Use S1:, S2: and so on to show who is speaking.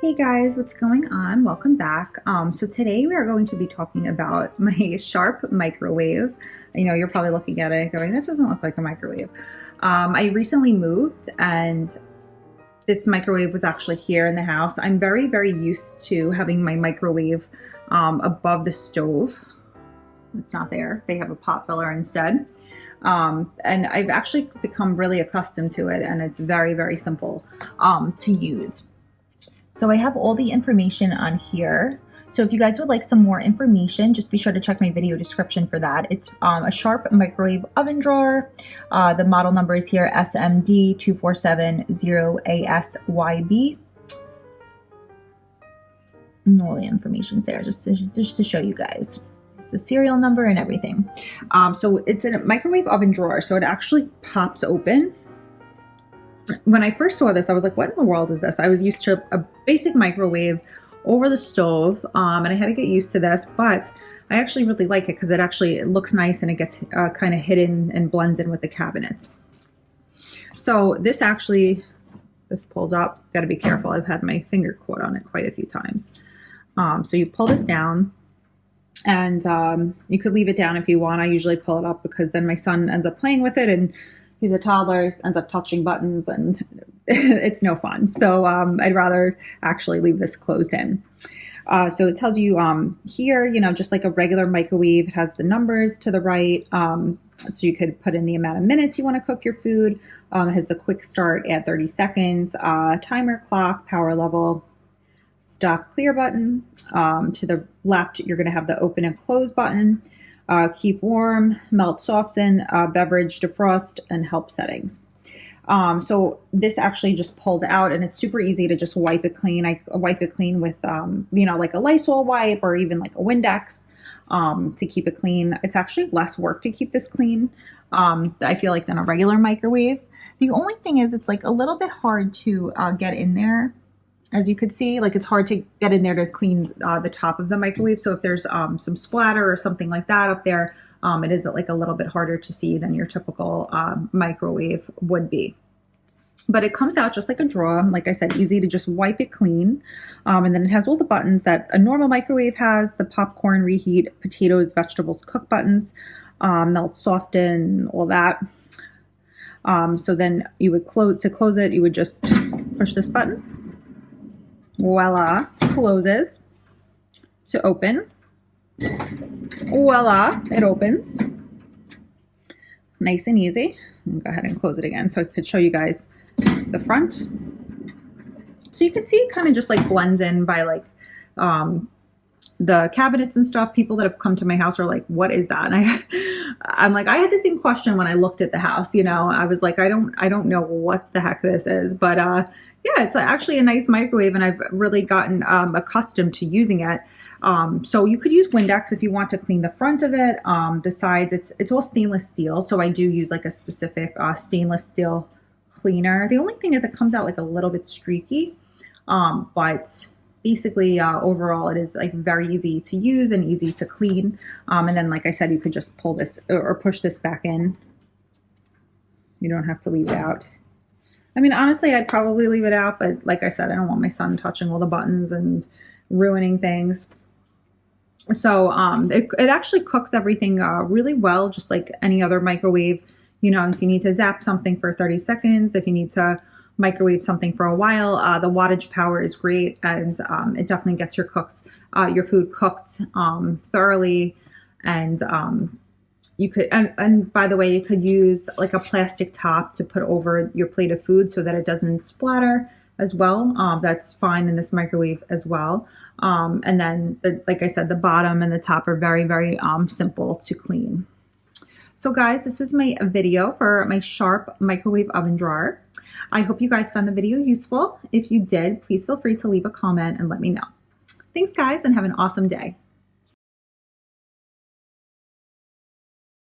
S1: Hey guys, what's going on? Welcome back. So today we are going to be talking about my Sharp microwave. I know you're probably looking at it going, this doesn't look like a microwave. I recently moved and this microwave was actually here in the house. I'm very, very used to having my microwave above the stove. It's not there. They have a pot filler instead. And I've actually become really accustomed to it, and it's very, very simple to use. So I have all the information on here. So if you guys would like some more information, just be sure to check my video description for that. It's a Sharp microwave oven drawer. The model number is here, SMD2470AS. And all the information's there just to show you guys. It's the serial number and everything. So it's a microwave oven drawer, so it actually pops open. When I first saw this, I was like, what in the world is this? I was used to a basic microwave over the stove, and I had to get used to this, but I actually really like it because it looks nice and it gets kind of hidden and blends in with the cabinets. So this pulls up. Got to be careful. I've had my finger caught on it quite a few times. So you pull this down, and you could leave it down if you want. I usually pull it up because then my son ends up playing with it, and he's a toddler, ends up touching buttons, and it's no fun. So I'd rather actually leave this closed in. So it tells you here, just like a regular microwave, it has the numbers to the right. So you could put in the amount of minutes you want to cook your food. It has the quick start at 30 seconds, timer, clock, power level, stop clear button. To the left, you're going to have the open and close button. Keep warm, melt, soften, beverage, defrost, and help settings. So this actually just pulls out, and it's super easy to just wipe it clean. I wipe it clean with, like a Lysol wipe or even like a Windex to keep it clean. It's actually less work to keep this clean, I feel like, than a regular microwave. The only thing is it's like a little bit hard to get in there. As you could see, like it's hard to get in there to clean the top of the microwave. So if there's some splatter or something like that up there, it is like a little bit harder to see than your typical microwave would be. But it comes out just like a drawer. Like I said, easy to just wipe it clean. And then it has all the buttons that a normal microwave has: the popcorn, reheat, potatoes, vegetables, cook buttons, melt, soften, all that. So then you would close it, you would just push this button. Voila, closes. To open. Voila, it opens. Nice and easy. I'll go ahead and close it again so I could show you guys the front. So you can see it kind of just like blends in by like the cabinets and stuff. People that have come to my house are like, what is that? And I'm like, I had the same question when I looked at the house. I was like, I don't know what the heck this is, but yeah, it's actually a nice microwave, and I've really gotten accustomed to using it. So you could use Windex if you want to clean the front of it. The sides, it's all stainless steel, so I do use like a specific stainless steel cleaner. The only thing is it comes out like a little bit streaky, but basically overall it is like very easy to use and easy to clean. And then, like I said, you could just pull this or push this back in. You don't have to leave it out. I mean, honestly, I'd probably leave it out, but like I said, I don't want my son touching all the buttons and ruining things. So it actually cooks everything really well, just like any other microwave. If you need to zap something for 30 seconds, if you need to microwave something for a while, the wattage power is great, and it definitely gets your food cooked thoroughly. And you could, and by the way, you could use like a plastic top to put over your plate of food so that it doesn't splatter as well. That's fine in this microwave as well. And then, like I said, the bottom and the top are very, very simple to clean. So guys, this was my video for my Sharp microwave oven drawer. I hope you guys found the video useful. If you did, please feel free to leave a comment and let me know. Thanks guys, and have an awesome day.